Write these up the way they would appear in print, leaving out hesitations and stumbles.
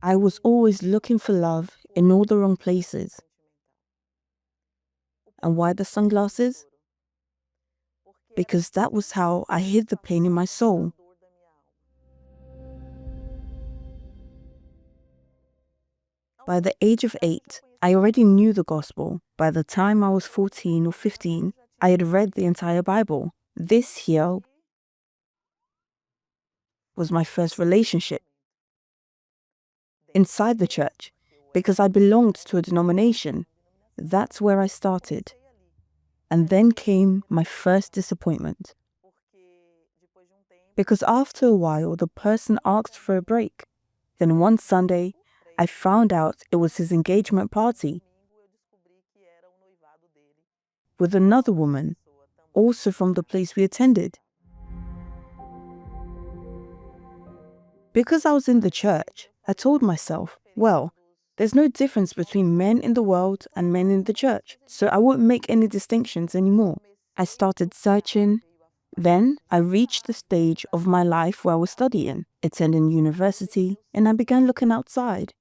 I was always looking for love in all the wrong places. And why the sunglasses? Because that was how I hid the pain in my soul. By the age of 8, I already knew the gospel. By the time I was 14 or 15, I had read the entire Bible. This here was my first relationship inside the church, because I belonged to a denomination. That's where I started. And then came my first disappointment. Because after a while, the person asked for a break. Then one Sunday, I found out it was his engagement party with another woman, also from the place we attended. Because I was in the church, I told myself, well, there's no difference between men in the world and men in the church, so I won't make any distinctions anymore. I started searching. Then I reached the stage of my life where I was studying, attending university, and I began looking outside.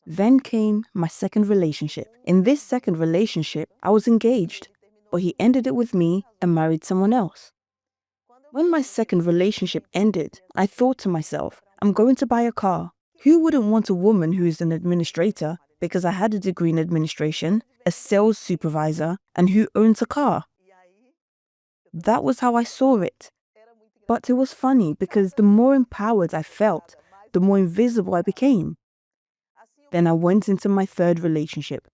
Then came my second relationship. In this second relationship, I was engaged, but he ended it with me and married someone else. When my second relationship ended, I thought to myself, I'm going to buy a car. Who wouldn't want a woman who is an administrator, because I had a degree in administration, a sales supervisor, and who owns a car? That was how I saw it. But it was funny because the more empowered I felt, the more invisible I became. Then I went into my third relationship,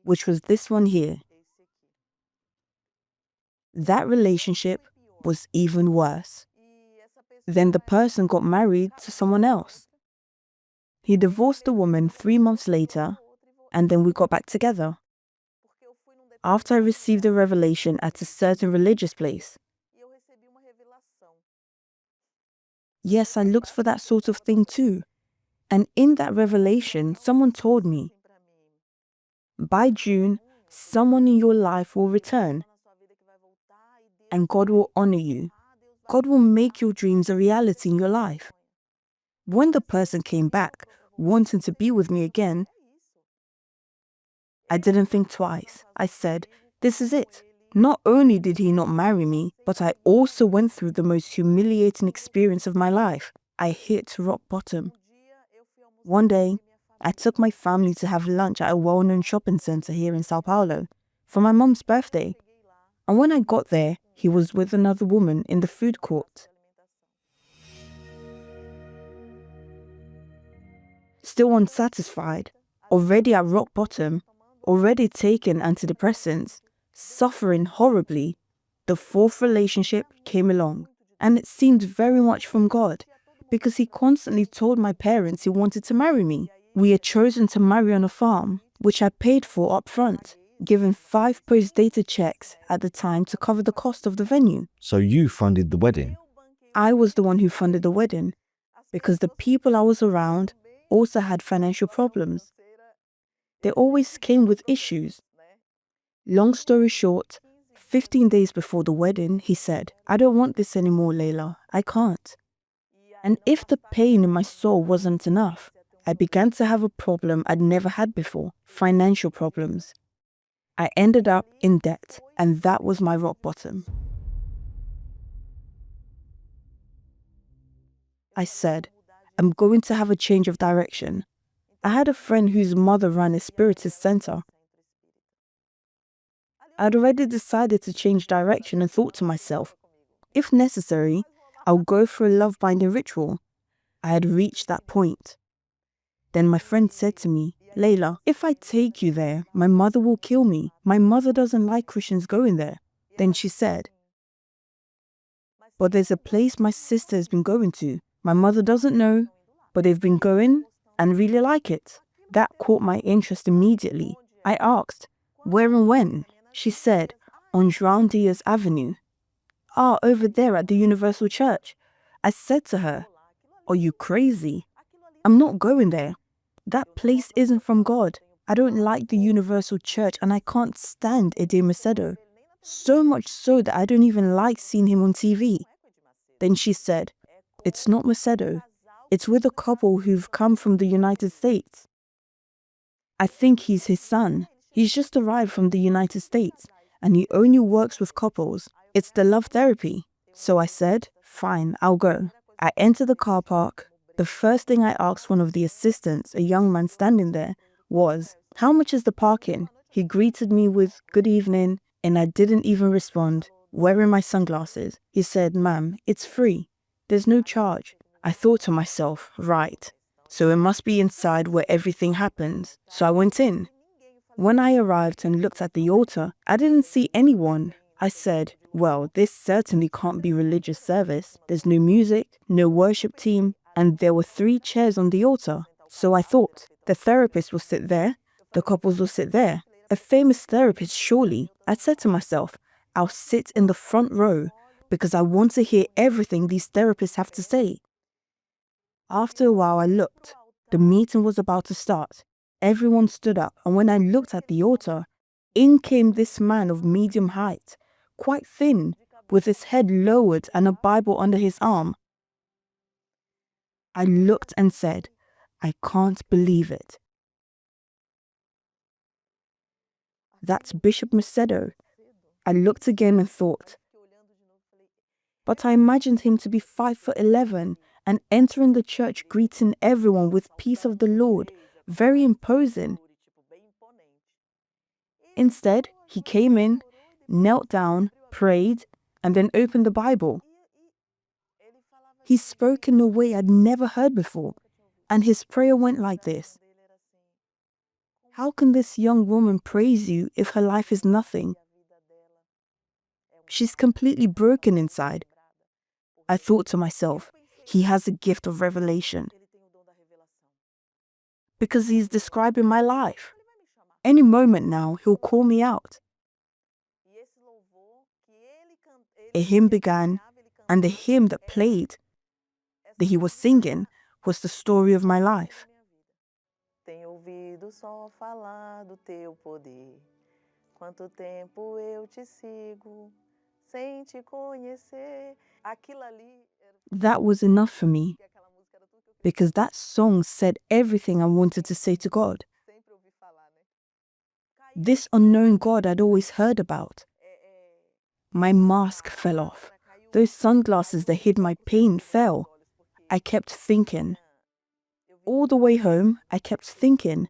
which was this one here. That relationship was even worse. Then the person got married to someone else. He divorced the woman 3 months later, and then we got back together. After I received a revelation at a certain religious place. Yes, I looked for that sort of thing too. And in that revelation, someone told me, by June, someone in your life will return, and God will honor you. God will make your dreams a reality in your life. When the person came back, wanting to be with me again, I didn't think twice. I said, this is it. Not only did he not marry me, but I also went through the most humiliating experience of my life. I hit rock bottom. One day, I took my family to have lunch at a well-known shopping center here in Sao Paulo for my mom's birthday. And when I got there, he was with another woman in the food court. Still unsatisfied, already at rock bottom, already taking antidepressants, suffering horribly, the fourth relationship came along. And it seemed very much from God, because he constantly told my parents he wanted to marry me. We had chosen to marry on a farm, which I paid for up front, given 5 post-dated checks at the time to cover the cost of the venue. So you funded the wedding? I was the one who funded the wedding, because the people I was around also had financial problems. They always came with issues. Long story short, 15 days before the wedding, he said, I don't want this anymore, Layla. I can't. And if the pain in my soul wasn't enough, I began to have a problem I'd never had before, financial problems. I ended up in debt, and that was my rock bottom. I said, I'm going to have a change of direction. I had a friend whose mother ran a spiritist center. I'd already decided to change direction and thought to myself, if necessary, I'll go for a love-binding ritual. I had reached that point. Then my friend said to me, Layla, if I take you there, my mother will kill me. My mother doesn't like Christians going there. Then she said, but there's a place my sister has been going to. My mother doesn't know, but they've been going and really like it. That caught my interest immediately. I asked, where and when? She said, on João Dias Avenue. Ah, over there at the Universal Church. I said to her, are you crazy? I'm not going there. That place isn't from God. I don't like the Universal Church and I can't stand Edir Macedo. So much so that I don't even like seeing him on TV. Then she said, it's not Macedo. It's with a couple who've come from the United States. I think he's his son. He's just arrived from the United States, and he only works with couples. It's the love therapy. So I said, fine, I'll go. I enter the car park. The first thing I asked one of the assistants, a young man standing there, was, how much is the parking? He greeted me with, good evening, and I didn't even respond, wearing my sunglasses. He said, ma'am, it's free. There's no charge. I thought to myself, right, so it must be inside where everything happens. So I went in. When I arrived and looked at the altar, I didn't see anyone. I said, well, this certainly can't be religious service. There's no music, no worship team, and there were 3 chairs on the altar. So I thought, the therapist will sit there, the couples will sit there. A famous therapist, surely. I said to myself, I'll sit in the front row because I want to hear everything these therapists have to say. After a while, I looked. The meeting was about to start. Everyone stood up, and when I looked at the altar, in came this man of medium height, quite thin, with his head lowered and a Bible under his arm. I looked and said, I can't believe it. That's Bishop Macedo. I looked again and thought, but I imagined him to be 5'11" and entering the church greeting everyone with peace of the Lord, very imposing. Instead, he came in, knelt down, prayed, and then opened the Bible. He spoke in a way I'd never heard before, and his prayer went like this. How can this young woman praise you if her life is nothing? She's completely broken inside. I thought to myself, he has a gift of revelation. Because he's describing my life. Any moment now, he'll call me out. A hymn began, and the hymn that played, that he was singing, was the story of my life. Tenho ouvido só falar do teu poder. Quanto tempo eu te sigo, sem te conhecer. Aquilo ali. That was enough for me, because that song said everything I wanted to say to God. This unknown God I'd always heard about. My mask fell off. Those sunglasses that hid my pain fell. I kept thinking. All the way home, I kept thinking,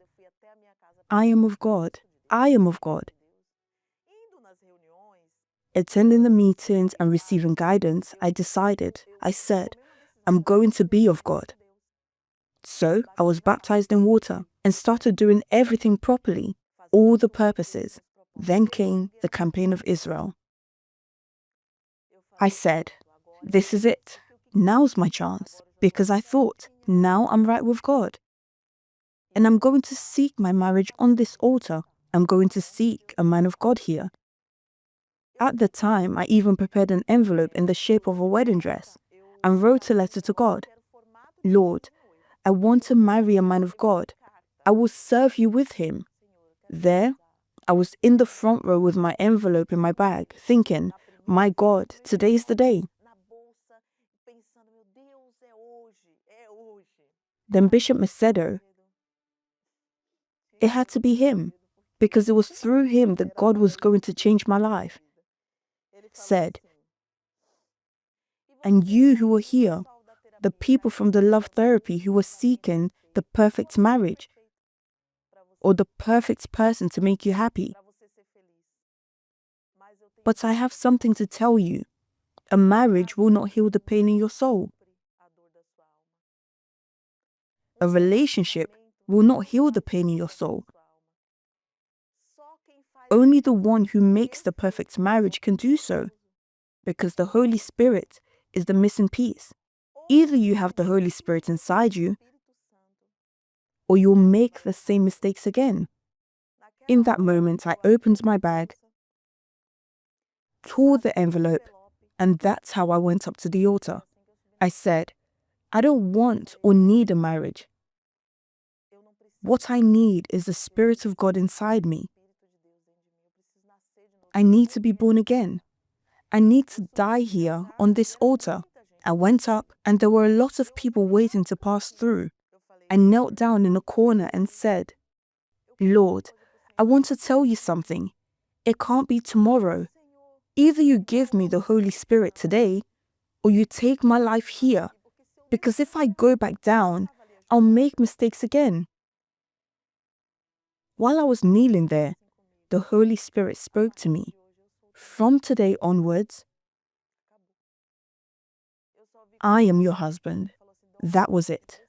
I am of God. I am of God. Attending the meetings and receiving guidance, I said, I'm going to be of God. So I was baptized in water and started doing everything properly, all the purposes. Then came the campaign of Israel. I said, this is it. Now's my chance, because I thought, now I'm right with God. And I'm going to seek my marriage on this altar. I'm going to seek a man of God here. At the time, I even prepared an envelope in the shape of a wedding dress and wrote a letter to God. Lord, I want to marry a man of God. I will serve you with him. There, I was in the front row with my envelope in my bag, thinking, my God, today's the day. Then Bishop Macedo, it had to be him, because it was through him that God was going to change my life, said, and you who are here, the people from the love therapy who are seeking the perfect marriage, or the perfect person to make you happy. But I have something to tell you. A marriage will not heal the pain in your soul. A relationship will not heal the pain in your soul. Only the one who makes the perfect marriage can do so, because the Holy Spirit is the missing piece. Either you have the Holy Spirit inside you, or you'll make the same mistakes again. In that moment, I opened my bag, tore the envelope, and that's how I went up to the altar. I said, I don't want or need a marriage. What I need is the Spirit of God inside me. I need to be born again. I need to die here on this altar. I went up and there were a lot of people waiting to pass through. I knelt down in a corner and said, Lord, I want to tell you something. It can't be tomorrow. Either you give me the Holy Spirit today, or you take my life here, because if I go back down, I'll make mistakes again. While I was kneeling there, the Holy Spirit spoke to me. From today onwards, I am your husband. That was it.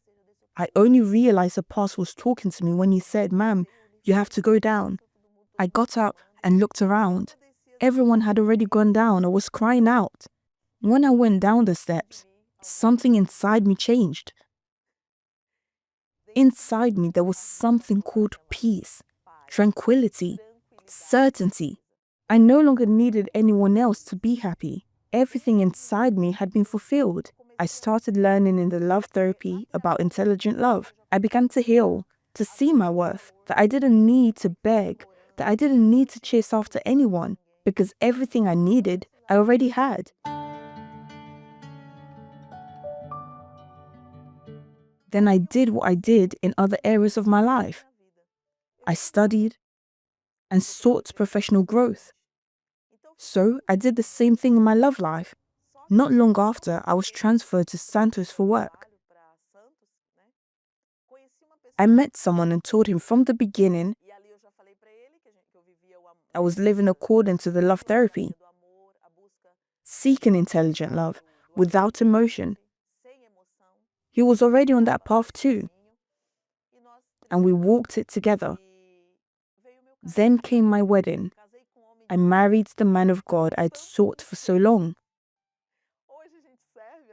I only realized the pastor was talking to me when he said, Ma'am, you have to go down. I got up and looked around. Everyone had already gone down. I was crying out. When I went down the steps, something inside me changed. Inside me, there was something called peace, tranquility, certainty. I no longer needed anyone else to be happy. Everything inside me had been fulfilled. I started learning in the love therapy about intelligent love. I began to heal, to see my worth, that I didn't need to beg, that I didn't need to chase after anyone, because everything I needed, I already had. Then I did what I did in other areas of my life. I studied and sought professional growth. So I did the same thing in my love life. Not long after, I was transferred to Santos for work. I met someone and told him from the beginning I was living according to the love therapy, seeking intelligent love without emotion. He was already on that path too, and we walked it together. Then came my wedding. I married the man of God I'd sought for so long.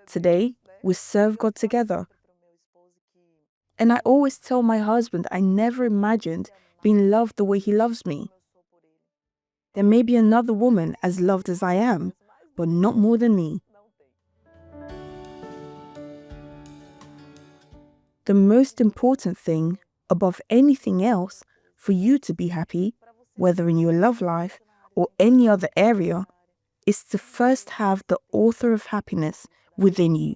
Today, we serve God together. And I always tell my husband I never imagined being loved the way he loves me. There may be another woman as loved as I am, but not more than me. The most important thing, above anything else, for you to be happy, whether in your love life or any other area, is to first have the author of happiness within you.